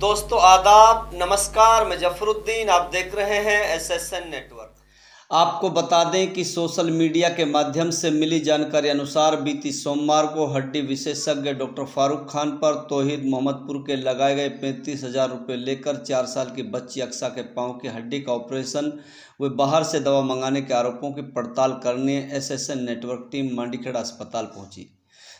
दोस्तों आदाब, नमस्कार। मैं जफरुद्दीन, आप देख रहे हैं एसएसएन नेटवर्क। आपको बता दें कि सोशल मीडिया के माध्यम से मिली जानकारी अनुसार बीती सोमवार को हड्डी विशेषज्ञ डॉक्टर फारूक खान पर तौहीद मोहम्मदपुर के लगाए गए 35,000 रुपये लेकर 4 साल की बच्ची अक्सा के पांव की हड्डी का ऑपरेशन व बाहर से दवा मंगाने के आरोपों की पड़ताल करने एसएसएन नेटवर्क टीम मांडीखेड़ा अस्पताल पहुंची,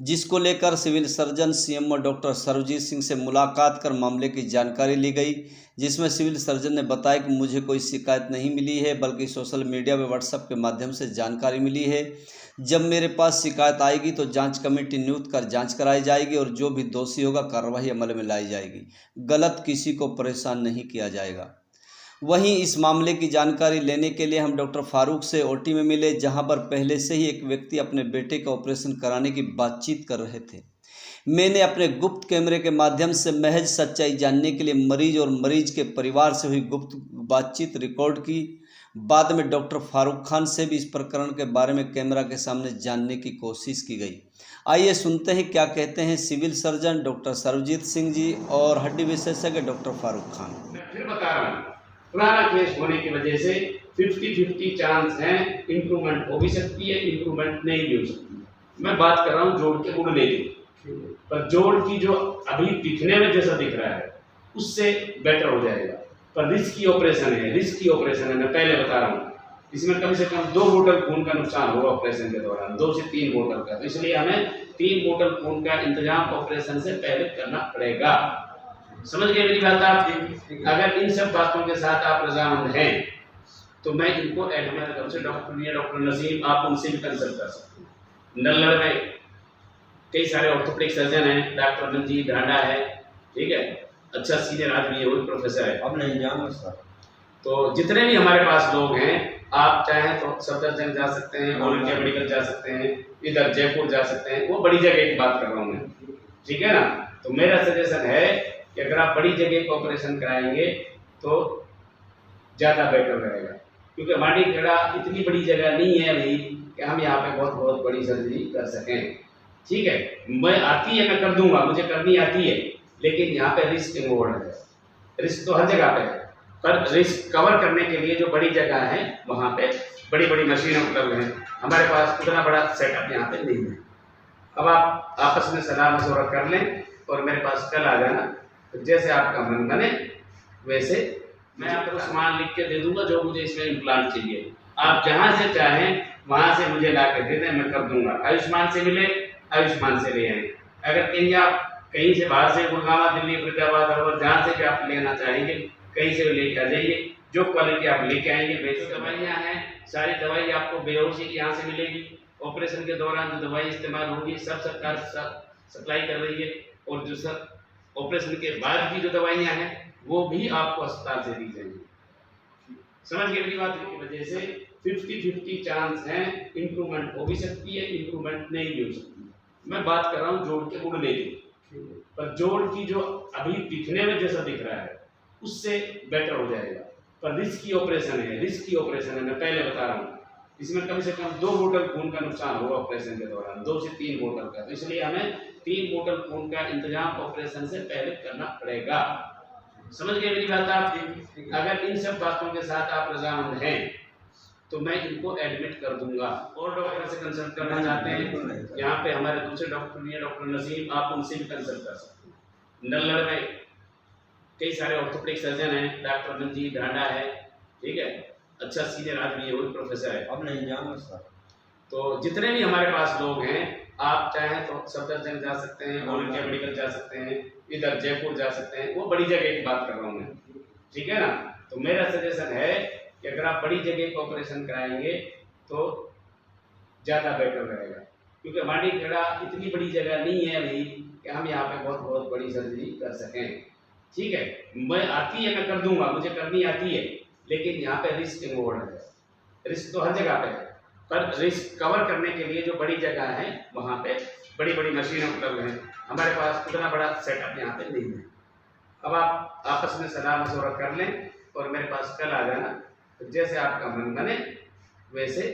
जिसको लेकर civil surgeon CMO doctor Sarvjeet Singh से मुलाकात कर मामले की जानकारी ली गई, जिसमें सिविल सर्जन ने बताया कि मुझे कोई शिकायत नहीं मिली है, बल्कि सोशल मीडिया व व्हाट्सएप के माध्यम से जानकारी मिली है। जब मेरे पास शिकायत आएगी तो जांच कमेटी नियुक्त कर जांच कराई जाएगी और जो भी दोषी होगा कार्रवाई अमल में लाई जाएगी। गलत किसी को परेशान नहीं किया जाएगा। वहीं इस मामले की जानकारी लेने के लिए हम डॉक्टर फारूक से ओटी में मिले, जहां पर पहले से ही एक व्यक्ति अपने बेटे का ऑपरेशन कराने की बातचीत कर रहे थे। मैंने अपने गुप्त कैमरे के माध्यम से महज सच्चाई जानने के लिए मरीज और मरीज के परिवार से हुई गुप्त बातचीत रिकॉर्ड की। बाद में डॉक्टर फारूक खान से भी इस प्रकरण के बारे में कैमरा के सामने जानने की कोशिश की गई। आइए सुनते हैं क्या कहते हैं civil surgeon doctor Sarvjeet Singh ji और हड्डी विशेषज्ञ डॉक्टर फारूक खान। फिर बता रहा हूँ, पुराना केस होने की वजह से 50-50 चांस है, इम्प्रूवमेंट हो भी सकती है, इम्प्रूवमेंट नहीं भी हो सकती। मैं बात कर रहा हूँ जोड़ के उड़ने की, पर जोड़ की जो अभी दिखने में जैसा दिख रहा है उससे बेटर हो जाएगा। पर रिस्की ऑपरेशन है, रिस्की ऑपरेशन है, मैं पहले बता रहा हूँ। इसमें कम से कम 2 बोतल खून का नुकसान होगा ऑपरेशन के दौरान, 2 से 3 बोतल का। तो इसलिए हमें 3 बोतल खून का इंतजाम ऑपरेशन से पहले करना पड़ेगा। समझ गए मेरी बात आप? अगर इन सब बातों के साथ आप रजामंद हैं तो मैं इनको एडमिट से डॉक्टर नसीम, आप उनसे भी कंसल्ट कर सकते हैं। नल्लड़ में कई सारे ऑर्थोपेडिक सर्जन हैं, डॉक्टर मंजीत ढांडा है, ठीक है, अच्छा सीनियर आदमी है, वो भी प्रोफेसर है। अब नहीं जाऊंगा सर। तो जितने भी हमारे पास लोग हैं, आप चाहें तो सफदरजंग जा सकते हैं, ऑल इंडिया मेडिकल जा सकते हैं, इधर जयपुर जा सकते हैं। वो बड़ी जगह की बात कर रहा हूँ मैं, ठीक है ना। तो मेरा सजेशन है कि अगर आप बड़ी जगह का ऑपरेशन कराएंगे तो ज़्यादा बेटर रहेगा, क्योंकि मांडीखेड़ा इतनी बड़ी जगह नहीं है अभी कि हम यहाँ पे बहुत बहुत बड़ी सर्जरी कर सकें। ठीक है, मैं आती है, मैं कर दूंगा, मुझे करनी आती है, लेकिन यहाँ पे रिस्क इन्वॉल्व है। रिस्क तो हर जगह पे है, पर रिस्क कवर करने के लिए जो बड़ी जगह है वहाँ पे बड़ी बड़ी मशीनें उपलब्ध हैं। हमारे पास उतना बड़ा सेटअप यहाँ पे नहीं है। अब आप आपस में सलाह मशवरा कर लें और मेरे पास कल आ जाना, तो जैसे आपका मन बने वैसे मैं आपको सामान लिख के दे दूंगा जो मुझे इसमें इम्प्लांट चाहिए। आप जहाँ से चाहें वहाँ से मुझे ला के दे दें, मैं कर दूंगा। आयुष्मान से मिले, आयुष्मान से ले आए। अगर कहीं आप कहीं से बाहर से गुड़गांव, दिल्ली, फरीदाबाद, और जहाँ से भी आप लेना चाहेंगे कहीं से भी लेके आ जाइए। जो क्वालिटी आप लेके आएंगे, बेसिक दवाइयाँ हैं, सारी दवाई आपको बेहोशी की यहाँ से मिलेगी। ऑपरेशन के दौरान जो दवाई इस्तेमाल होगी सब सरकार सप्लाई कर रही है, और जो सब ऑपरेशन के बाद की जो दवाइयाँ हैं वो भी आपको अस्पताल से दी जाएंगी। समझ गए मेरी बात? की वजह से 50-50 चांस है, इम्प्रूवमेंट हो भी सकती है, इम्प्रूवमेंट नहीं भी हो सकती। मैं बात कर रहा हूँ जोड़ के उड़ने की, पर जोड़ की जो अभी दिखने में जैसा दिख रहा है उससे बेटर हो जाएगा। पर रिस्की ऑपरेशन है, रिस्की ऑपरेशन है, मैं पहले बता रहा हूँ। इसमें कम से कम 2 बोतल खून का नुकसान होगा ऑपरेशन के दौरान, 2 से 3 बोतल का। तो इसलिए हमें 3 बोतल खून का इंतजाम ऑपरेशन से पहले करना पड़ेगा। समझ गए मेरी बात आप? अगर इन सब बातों के साथ आप रजामंद हैं तो मैं इनको एडमिट कर दूंगा। और डॉक्टर से कंसल्ट करना चाहते हैं, यहाँ पे हमारे दूसरे डॉक्टर नसीम, आप उनसे भी कंसल्ट कर सकते हैं। नल्लड़ में कई सारे ऑर्थोपेडिक सर्जन हैं, डॉक्टर मंजीत ढांडा है, ठीक है, अच्छा सीनियर आदमी है, वो भी प्रोफेसर है। अब नहीं जाऊंगा सर। तो जितने भी हमारे पास लोग हैं, आप चाहें तो सफदरजंग जा सकते हैं, ऑल इंडिया मेडिकल जा सकते हैं, इधर जयपुर जा सकते हैं। वो बड़ी जगह की बात कर रहा हूँ मैं, ठीक है ना। तो मेरा सजेशन है कि अगर आप बड़ी जगह का ऑपरेशन कराएंगे तो ज़्यादा बेटर रहेगा, क्योंकि मांडीखेड़ा इतनी बड़ी जगह नहीं है अभी कि हम यहाँ पे बहुत बहुत बड़ी सर्जरी कर सकें। ठीक है, मैं आती है, मैं कर दूंगा, मुझे करनी आती है, लेकिन यहाँ पे रिस्क इन्वॉल्व है। रिस्क तो हर जगह पे है, पर रिस्क कवर करने के लिए जो बड़ी जगह है वहाँ पे बड़ी बड़ी मशीनें उपलब्ध हैं। हमारे पास उतना बड़ा सेटअप यहाँ पे नहीं है। अब आप आपस में सलाह मशवरा कर लें और मेरे पास कल आ जाना, तो जैसे आपका मन बने वैसे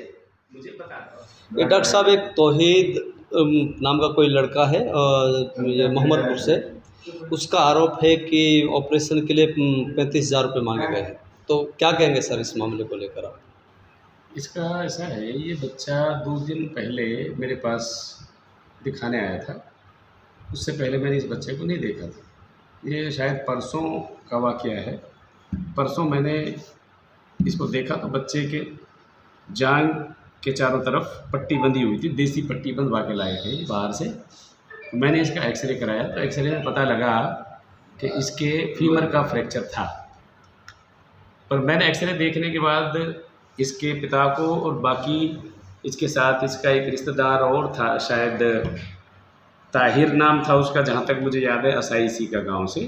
मुझे बता दो। डॉक्टर साहब, एक तौहीद नाम का कोई लड़का है मोहम्मदपुर से, उसका आरोप है कि ऑपरेशन के लिए 35,000 रुपये मांगे गए हैं। तो क्या कहेंगे सर इस मामले को लेकर आप? इसका ऐसा है, ये बच्चा 2 दिन पहले मेरे पास दिखाने आया था। उससे पहले मैंने इस बच्चे को नहीं देखा था। ये शायद परसों का वाक़या है। परसों मैंने इसको देखा तो बच्चे के जांघ के चारों तरफ पट्टी बंधी हुई थी, देसी पट्टी बंधवा के लाए थे बाहर से। मैंने इसका एक्सरे कराया तो एक्सरे में पता लगा कि इसके फीमर का फ्रैक्चर था। पर मैंने एक्सरे देखने के बाद इसके पिता को और बाकी इसके साथ इसका एक रिश्तेदार और था, शायद ताहिर नाम था उसका, जहाँ तक मुझे याद है, असाइसी का गांव से।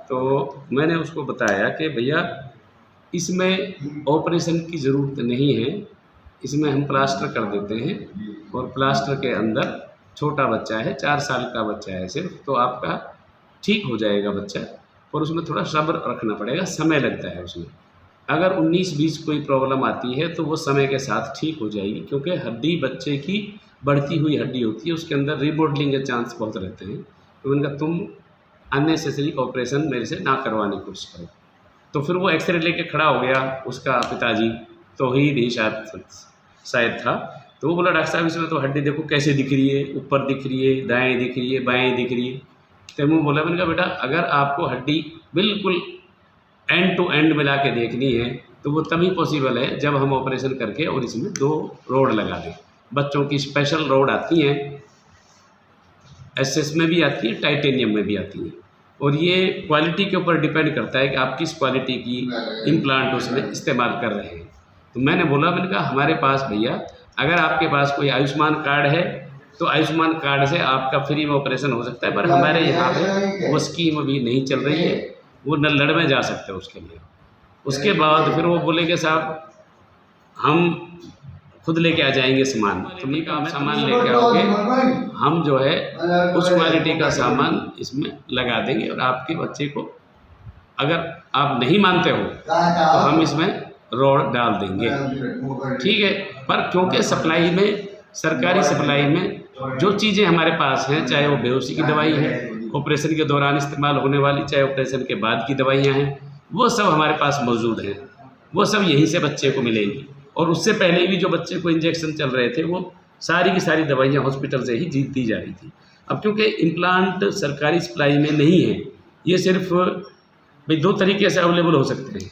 तो मैंने उसको बताया कि भैया इसमें ऑपरेशन की ज़रूरत नहीं है, इसमें हम प्लास्टर कर देते हैं और प्लास्टर के अंदर छोटा बच्चा है, 4 साल का बच्चा है सिर्फ, तो आपका ठीक हो जाएगा बच्चा। और उसमें थोड़ा सब्र रखना पड़ेगा, समय लगता है उसमें। अगर 19-20 कोई प्रॉब्लम आती है तो वो समय के साथ ठीक हो जाएगी, क्योंकि हड्डी बच्चे की बढ़ती हुई हड्डी होती है, उसके अंदर रिमॉडलिंग के चांस बहुत रहते हैं। तो उनका तुम अननेसेसरी ऑपरेशन मेरे से ना करवाने की कोशिश करो। तो फिर वो एक्सरे लेके खड़ा हो गया उसका पिताजी, तौहीद ही शायद था। तो वो बोला डॉक्टर साहब इसमें तो हड्डी देखो कैसे दिख रही है, ऊपर दिख रही है, दाएँ दिख रही है, बाएँ दिख रही है। तो मैं बोला, मैंने कहा बेटा अगर आपको हड्डी बिल्कुल एंड टू एंड मिला के देखनी है तो वो तभी पॉसिबल है जब हम ऑपरेशन करके और इसमें 2 रोड लगा दें। बच्चों की स्पेशल रोड आती हैं, एसएस में भी आती है, टाइटेनियम में भी आती है, और ये क्वालिटी के ऊपर डिपेंड करता है कि आप किस क्वालिटी की इम्प्लांट उसमें इस्तेमाल कर रहे हैं। तो मैंने कहा हमारे पास भैया अगर आपके पास कोई आयुष्मान कार्ड है तो आयुष्मान कार्ड से आपका फ्री में ऑपरेशन हो सकता है, पर हमारे यहाँ पे वो स्कीम अभी नहीं चल रही है, वो न लड़ में जा सकते हैं उसके लिए। उसके बाद फिर वो बोले कि साहब हम खुद लेके आ जाएंगे सामान। तो मैंने कहा आप सामान लेके आओगे, हम जो है उस क्वालिटी का सामान इसमें लगा देंगे और आपके बच्चे को, अगर आप नहीं मानते हो तो हम इसमें रॉड डाल देंगे, ठीक है। पर क्योंकि सप्लाई में, सरकारी सप्लाई में जो चीज़ें हमारे पास हैं, चाहे वो बेहोशी की दवाई है, ऑपरेशन के दौरान इस्तेमाल होने वाली, चाहे ऑपरेशन के बाद की दवाइयाँ हैं, वो सब हमारे पास मौजूद हैं, वो सब यहीं से बच्चे को मिलेंगी। और उससे पहले भी जो बच्चे को इंजेक्शन चल रहे थे वो सारी की सारी दवाइयाँ हॉस्पिटल से ही दी जा रही थी। अब क्योंकि इम्प्लांट सरकारी सप्लाई में नहीं है, ये सिर्फ भाई 2 तरीके से अवेलेबल हो सकते हैं,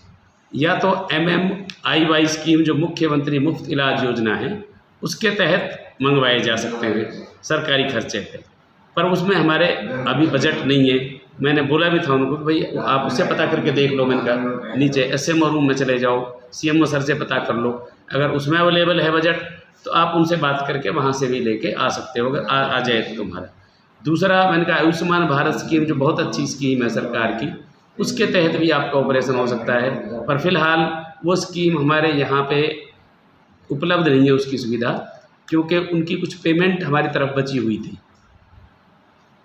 या तो MMIY स्कीम जो मुख्यमंत्री मुफ्त इलाज योजना है उसके तहत मंगवाए जा सकते हैं सरकारी खर्चे पे, पर उसमें हमारे अभी बजट नहीं है। मैंने बोला भी था उनको भाई आप उससे पता करके देख लो, मैंने कहा नीचे SMO रूम में चले जाओ, CMO सर से पता कर लो, अगर उसमें अवेलेबल है बजट तो आप उनसे बात करके वहाँ से भी लेके आ सकते हो, अगर आ जाए तो तुम्हारा। दूसरा मैंने कहा आयुष्मान भारत स्कीम जो बहुत अच्छी स्कीम है सरकार की, उसके तहत भी आपका ऑपरेशन हो सकता है, पर फिलहाल वो स्कीम हमारे यहाँ पे उपलब्ध नहीं है उसकी सुविधा, क्योंकि उनकी कुछ पेमेंट हमारी तरफ बची हुई थी,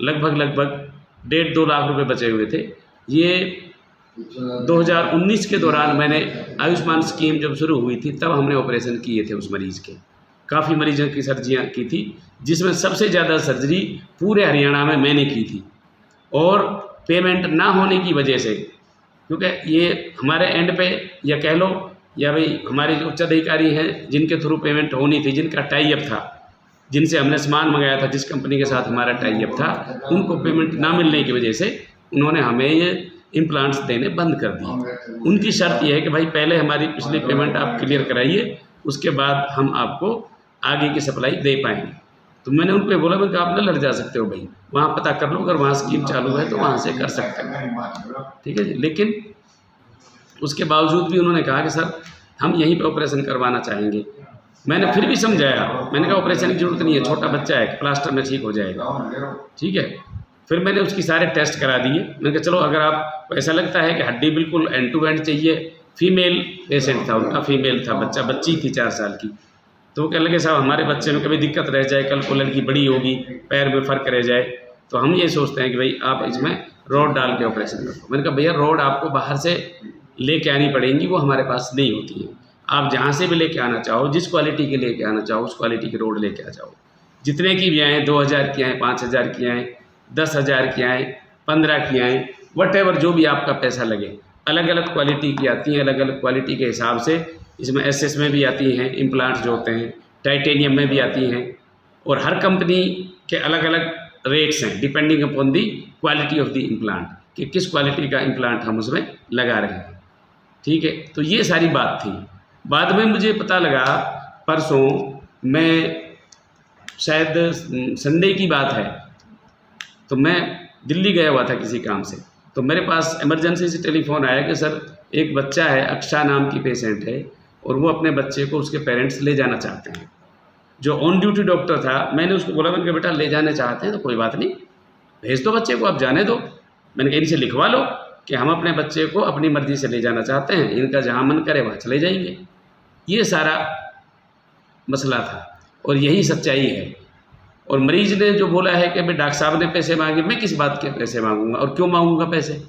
लगभग 1.5-2 लाख रुपए बचे हुए थे। ये 2019 के दौरान मैंने आयुष्मान स्कीम जब शुरू हुई थी तब हमने ऑपरेशन किए थे उस मरीज़ के, काफ़ी मरीजों की सर्जरियाँ की थी, जिसमें सबसे ज़्यादा सर्जरी पूरे हरियाणा में मैंने की थी। और पेमेंट ना होने की वजह से, क्योंकि ये हमारे एंड पे, या कह लो या भाई हमारे जो उच्च अधिकारी हैं जिनके थ्रू पेमेंट होनी थी, जिनका टाई अप था, जिनसे हमने सामान मंगाया था, जिस कंपनी के साथ हमारा टाई अप था, उनको पेमेंट ना मिलने की वजह से उन्होंने हमें ये इम्प्लांट्स देने बंद कर दिए। उनकी शर्त यह है कि भाई पहले हमारी पिछली पेमेंट आप क्लियर कराइए, उसके बाद हम आपको आगे की सप्लाई दे पाएंगे। तो मैंने उनको बोला, मैं आप ना लड़ जा सकते हो भाई, वहाँ पता कर लो, अगर वहाँ स्कीम चालू है तो वहाँ से कर सकते हैं, ठीक है जी। लेकिन उसके बावजूद भी उन्होंने कहा कि सर हम यहीं पे ऑपरेशन करवाना चाहेंगे। मैंने फिर भी समझाया, मैंने कहा ऑपरेशन की ज़रूरत नहीं है, छोटा बच्चा है, प्लास्टर में ठीक हो जाएगा, ठीक है। फिर मैंने उसकी सारे टेस्ट करा दिए। मैंने कहा चलो अगर आपको ऐसा लगता है कि हड्डी बिल्कुल एंड टू एंड चाहिए, फीमेल पेशेंट था उनका, फीमेल था बच्चा, बच्ची थी 4 साल की। तो वो कहने लगे साहब हमारे बच्चे में कभी दिक्कत रह जाए, कल को लड़की बड़ी होगी, पैर में फ़र्क रह जाए, तो हम ये सोचते हैं कि भाई आप इसमें रॉड डाल के ऑपरेशन कर दो। मैंने कहा भैया रॉड आपको बाहर से लेके आनी पड़ेंगी, वो हमारे पास नहीं होती है। आप जहाँ से भी लेके आना चाहो, जिस क्वालिटी की लेके आना चाहो, उस क्वालिटी की रॉड लेके आ जाओ। जितने की भी आएँ, 2000 की आएँ, 5000 की आएँ, 10,000 की आएँ, 15 की आएँ, वट जो भी आपका पैसा लगे। अलग अलग क्वालिटी की आती हैं, अलग अलग क्वालिटी के हिसाब से इसमें एसएस में भी आती हैं, इम्प्लांट्स जो होते हैं, टाइटेनियम में भी आती हैं, और हर कंपनी के अलग अलग रेट्स हैं depending upon the quality of the implant, कि किस क्वालिटी का इम्प्लांट हम उसमें लगा रहे हैं। ठीक है, तो ये सारी बात थी। बाद में मुझे पता लगा, परसों मैं शायद संडे की बात है, तो मैं दिल्ली गया हुआ था किसी काम से, तो मेरे पास इमरजेंसी से टेलीफोन आया कि सर एक बच्चा है, अक्षा नाम की पेशेंट है, और वो अपने बच्चे को उसके पेरेंट्स ले जाना चाहते हैं। जो ऑन ड्यूटी डॉक्टर था, मैंने उसको बोला, मैंने कहा बेटा ले जाने चाहते हैं तो कोई बात नहीं, भेज दो बच्चे को, आप जाने दो। मैंने कहा इनसे लिखवा लो कि हम अपने बच्चे को अपनी मर्ज़ी से ले जाना चाहते हैं, इनका जहाँ मन करे वहाँ चले जाएंगे। ये सारा मसला था और यही सच्चाई है। और मरीज़ ने जो बोला है कि भाई डॉक्टर साहब ने पैसे मांगे, मैं किस बात के पैसे मांगूंगा और क्यों मांगूंगा पैसे?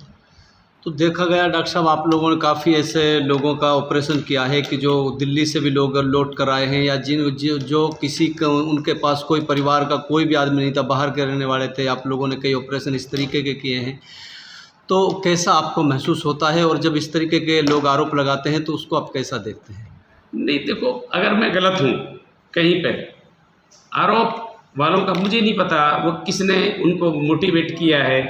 तो देखा गया डॉक्टर साहब, आप लोगों ने काफ़ी ऐसे लोगों का ऑपरेशन किया है कि जो दिल्ली से भी लोग लौट कर आए हैं, या जो किसी का उनके पास कोई परिवार का कोई भी आदमी नहीं था, बाहर के रहने वाले थे, आप लोगों ने कई ऑपरेशन इस तरीके के किए हैं। तो कैसा आपको महसूस होता है, और जब इस तरीके के लोग आरोप लगाते हैं तो उसको आप कैसा देखते हैं? नहीं देखो, अगर मैं गलत हूँ कहीं पे, आरोप वालों का मुझे नहीं पता वो किसने उनको मोटिवेट किया है,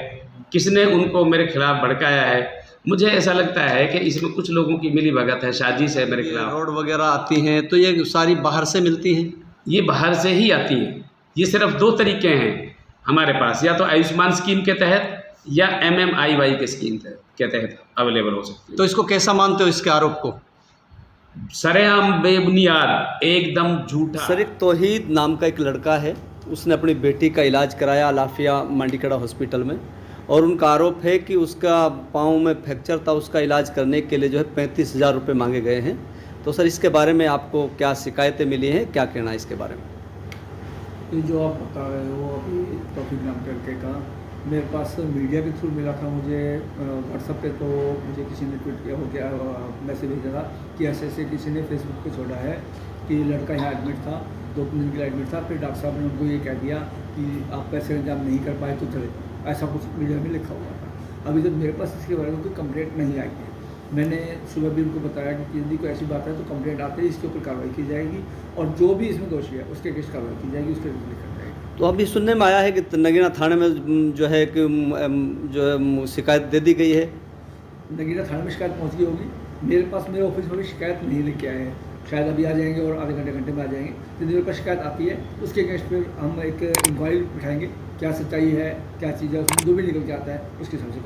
किसने उनको मेरे खिलाफ भड़काया है। मुझे ऐसा लगता है कि इसमें कुछ लोगों की मिली भगत है, साजिश है मेरे खिलाफ। रोड वगैरह आती हैं तो ये सारी बाहर से मिलती हैं? ये बाहर से ही आती है। ये सिर्फ 2 तरीके हैं हमारे पास, या तो आयुष्मान स्कीम के तहत या MMIY के स्कीम के तहत अवेलेबल हो सकती है। तो इसको कैसा मानते हो, इसके आरोप को? सरेआम बेबुनियाद, एकदम झूठा। सर, एक तौहीद नाम का एक लड़का है, उसने अपनी बेटी का इलाज कराया लाफिया मंडीकड़ा हॉस्पिटल में, और उनका आरोप है कि उसका पाँव में फ्रैक्चर था, उसका इलाज करने के लिए जो है 35,000 रुपये मांगे गए हैं। तो सर इसके बारे में आपको क्या शिकायतें मिली हैं, क्या कहना है इसके बारे में? ये जो आप बता रहे हो अभी तौफीक नाम करके का, मेरे पास मीडिया के थ्रू मिला था मुझे व्हाट्सएप पे। तो मुझे किसी ने ट्वीट किया हो गया, मैसेज भेजा था कि ऐसे किसी ने फेसबुक पे छोड़ा है कि लड़का यहाँ एडमिट था, 2-3 दिन के लिए एडमिट था, फिर डॉक्टर साहब ने उनको ये कह दिया कि आप पैसे इंतजाम नहीं कर पाए तो चले, ऐसा कुछ मीडिया में लिखा हुआ था। अभी तक मेरे पास इसके बारे में कोई कंप्लेंट नहीं आई है। मैंने सुबह भी उनको बताया कि यदि कोई ऐसी बात है तो कंप्लेंट आते ही इसके ऊपर कार्रवाई की जाएगी, और जो भी इसमें दोषी है उसके अगेंस्ट कार्रवाई की जाएगी, उसके अगेंस्ट लिखा जाएगा। तो अभी सुनने में आया है कि नगीना थाने में जो है कि जो है शिकायत दे दी गई है। नगीना थाने में शिकायत पहुँच गई होगी, मेरे पास मेरे ऑफिस में भी शिकायत नहीं लेके आए हैं, शायद अभी आ जाएंगे और आधे घंटे में आ जाएंगे। यदि मेरे पास शिकायत आती है उसके अगेंस्ट फिर हम एक इंक्वायरी बिठाएंगे, क्या सच्चाई है, क्या चीज़ है, उसमें जो भी निकल के आता है उसके हिसाब से